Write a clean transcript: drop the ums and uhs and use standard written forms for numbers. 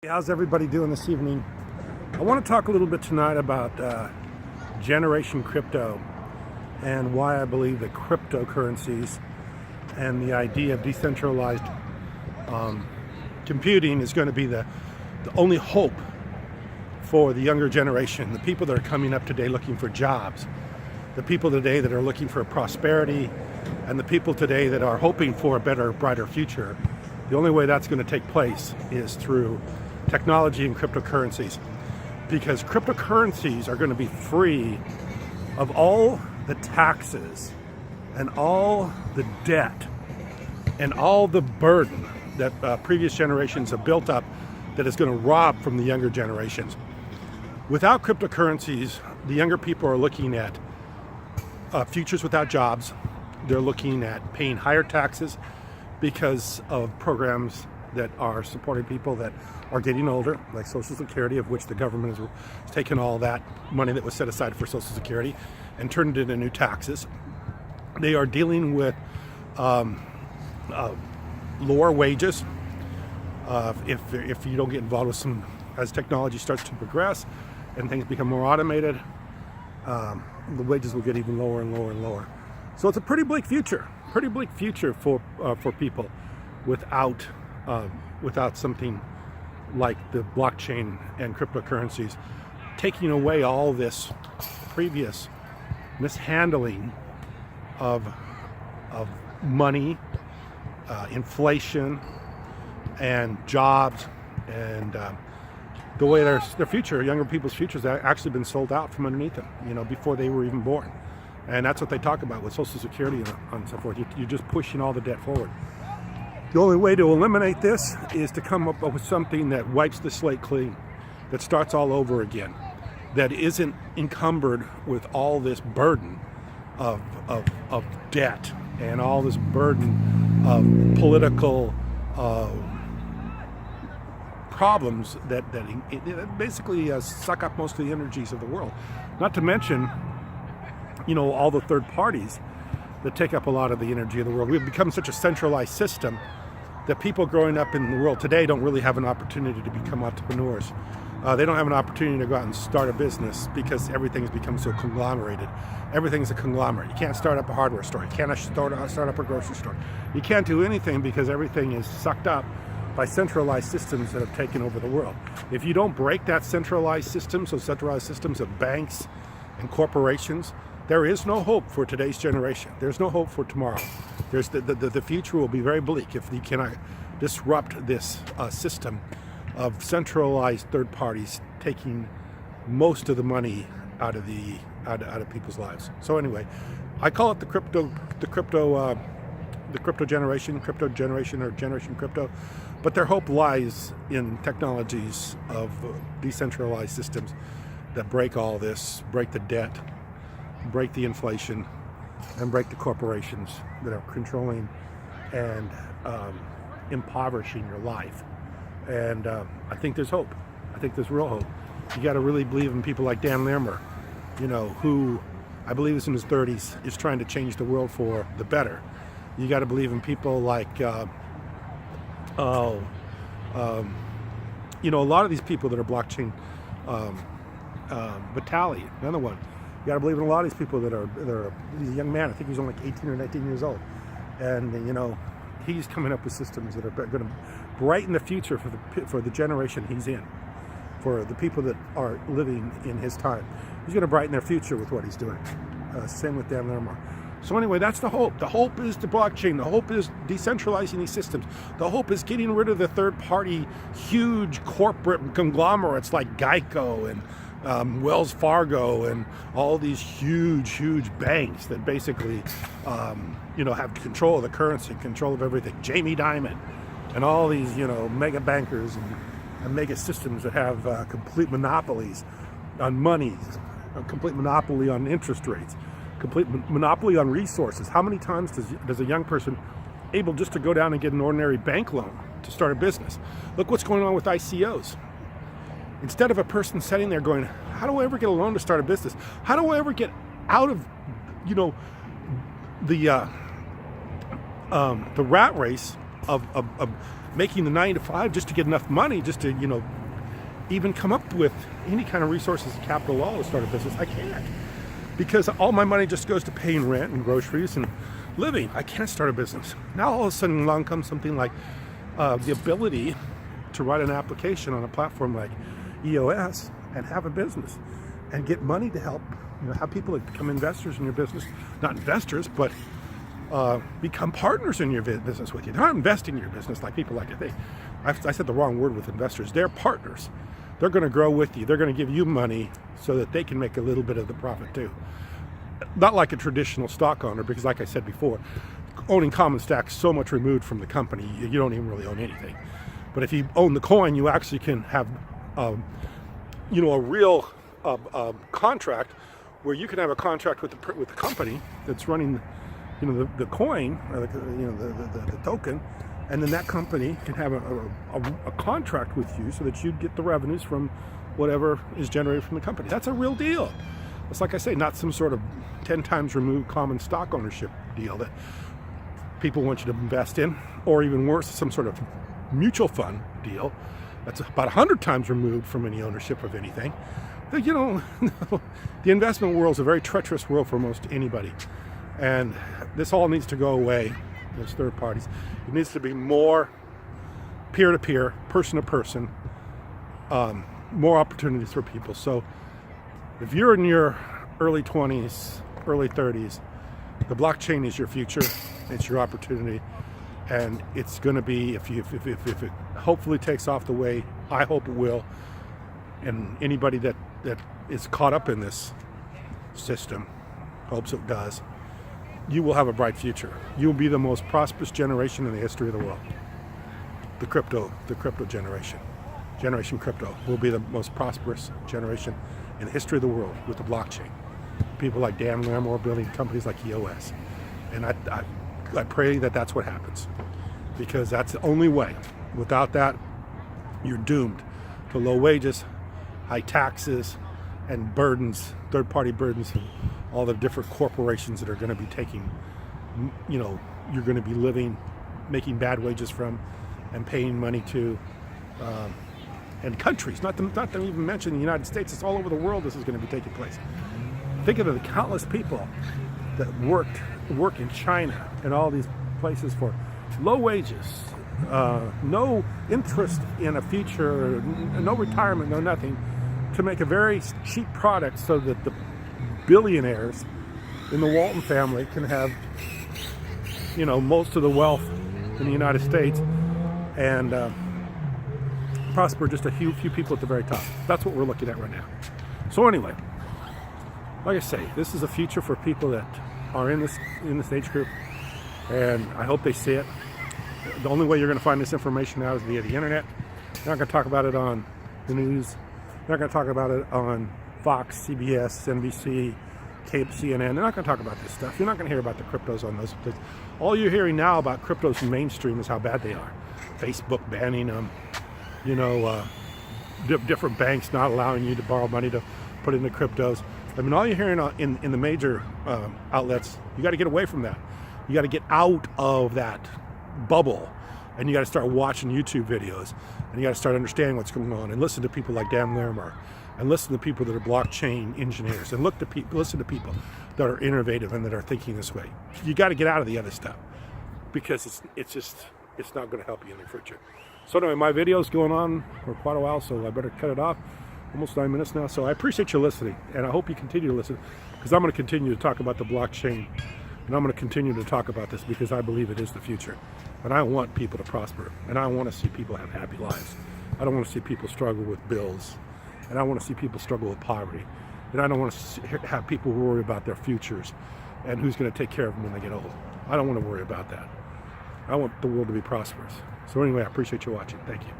How's everybody doing this evening? I want to talk a little bit tonight about Generation Crypto and why I believe that cryptocurrencies and the idea of decentralized computing is going to be the only hope for the younger generation, the people that are coming up today looking for jobs, the people today that are looking for prosperity, and the people today that are hoping for a better, brighter future. The only way that's going to take place is through technology and cryptocurrencies, because cryptocurrencies are going to be free of all the taxes and all the debt and all the burden that previous generations have built up that is going to rob from the younger generations. Without cryptocurrencies, the younger people are looking at futures without jobs. They're looking at paying higher taxes because of programs that are supporting people that are getting older, like Social Security, of which the government has taken all that money that was set aside for Social Security and turned it into new taxes. They are dealing with lower wages. If you don't get involved with some, as technology starts to progress and things become more automated, the wages will get even lower and lower and lower. So it's a pretty bleak future for people without something like the blockchain and cryptocurrencies taking away all this previous mishandling of money, inflation, and jobs, and the way their future, younger people's futures, have actually been sold out from underneath them, before they were even born. And that's what they talk about with Social Security and so forth. You're just pushing all the debt forward. The only way to eliminate this is to come up with something that wipes the slate clean, that starts all over again, that isn't encumbered with all this burden of debt and all this burden of political problems that basically suck up most of the energies of the world. Not to mention, all the third parties that take up a lot of the energy of the world. We've become such a centralized system that people growing up in the world today don't really have an opportunity to become entrepreneurs. They don't have an opportunity to go out and start a business because everything's become so conglomerated. Everything's a conglomerate. You can't start up a hardware store. You can't start up a grocery store. You can't do anything because everything is sucked up by centralized systems that have taken over the world. If you don't break that centralized system, so centralized systems of banks and corporations, there is no hope for today's generation. There's no hope for tomorrow. The future will be very bleak if you cannot disrupt this system of centralized third parties taking most of the money out of people's lives. So anyway, I call it the crypto generation, or generation crypto. But their hope lies in technologies of decentralized systems that break all this, break the debt, break the inflation, and break the corporations that are controlling and impoverishing your life. And I think there's hope. I think there's real hope. You got to really believe in people like Dan Larimer, who I believe is in his 30s, is trying to change the world for the better. You got to believe in people like, a lot of these people that are blockchain, Vitalik, another one. You got to believe in a lot of these people that are he's a young man. I think he's only like 18 or 19 years old, and he's coming up with systems that are going to brighten the future for the generation he's in, for the people that are living in his time. He's going to brighten their future with what he's doing. Same with Dan Larimer. So anyway, that's the hope. The hope is the blockchain. The hope is decentralizing these systems. The hope is getting rid of the third-party, huge corporate conglomerates like Geico and Wells Fargo and all these huge banks that basically, have control of the currency, control of everything. Jamie Dimon and all these, mega bankers and mega systems that have complete monopolies on money, a complete monopoly on interest rates, complete monopoly on resources. How many times does a young person able just to go down and get an ordinary bank loan to start a business? Look what's going on with ICOs. Instead of a person sitting there going, how do I ever get a loan to start a business? How do I ever get out of, the rat race of making the 9 to 5 just to get enough money just to, you know, even come up with any kind of resources and capital at all to start a business. I can't, because all my money just goes to paying rent and groceries and living. I can't start a business. Now all of a sudden along comes something like the ability to write an application on a platform like EOS and have a business and get money to help, you know, have people that become investors in your business. Not investors, but become partners in your business with you. They're not investing in your business like people like to think. I said the wrong word with investors. They're partners. They're going to grow with you. They're going to give you money so that they can make a little bit of the profit too. Not like a traditional stock owner, because like I said before, owning common stock is so much removed from the company, you don't even really own anything. But if you own the coin, you actually can have, you know, a real contract where you can have a contract with the company that's running, you know, the coin, or you know, the token, and then that company can have a contract with you so that you get the revenues from whatever is generated from the company. That's a real deal. It's like I say, not some sort of 10 times removed common stock ownership deal that people want you to invest in, or even worse, some sort of mutual fund deal that's about 100 times removed from any ownership of anything. You know, the investment world is a very treacherous world for most anybody. And this all needs to go away, those third parties. It needs to be more peer-to-peer, person-to-person, more opportunities for people. So if you're in your early 20s, early 30s, the blockchain is your future. It's your opportunity. And it's going to be, if it hopefully takes off the way I hope it will, and anybody that is caught up in this system hopes it does, you will have a bright future. You will be the most prosperous generation in the history of the world. The crypto generation, Generation Crypto, will be the most prosperous generation in the history of the world with the blockchain. People like Dan Larimer building companies like EOS. And I pray that that's what happens, because that's the only way. Without that, you're doomed to low wages, high taxes, and burdens, third-party burdens, and all the different corporations that are going to be taking, you know, you're going to be living, making bad wages from, and paying money to, and countries, not to even mention the United States. It's all over the world this is going to be taking place. Think of the countless people that work in China and all these places for low wages, no interest in a future, no retirement, no nothing, to make a very cheap product so that the billionaires in the Walton family can have, you know, most of the wealth in the United States, and prosper just a few people at the very top. That's what we're looking at right now. So anyway, like I say, this is a future for people that are in this age group, and I hope they see it. The only way you're going to find this information out is via the internet. You're not going to talk about it on the news. You're not going to talk about it on Fox, CBS, NBC, CNN. They're not going to talk about this stuff. You're not going to hear about the cryptos on those places. All you're hearing now about cryptos in mainstream is how bad they are. Facebook banning them, you know, different banks not allowing you to borrow money to put into cryptos. I mean, all you're hearing in the major outlets, you got to get away from that. You got to get out of that bubble, and you got to start watching YouTube videos, and you got to start understanding what's going on, and listen to people like Dan Larimer, and listen to people that are blockchain engineers, and listen to people that are innovative and that are thinking this way. You got to get out of the other stuff, because it's not going to help you in the future. So anyway, my video's going on for quite a while, so I better cut it off. Almost 9 minutes now, so I appreciate you listening, and I hope you continue to listen, because I'm going to continue to talk about the blockchain, and I'm going to continue to talk about this because I believe it is the future, and I want people to prosper, and I want to see people have happy lives. I don't want to see people struggle with bills, and I want to see people struggle with poverty, and I don't want to have people worry about their futures and who's going to take care of them when they get old. I don't want to worry about that. I want the world to be prosperous. So anyway, I appreciate you watching. Thank you.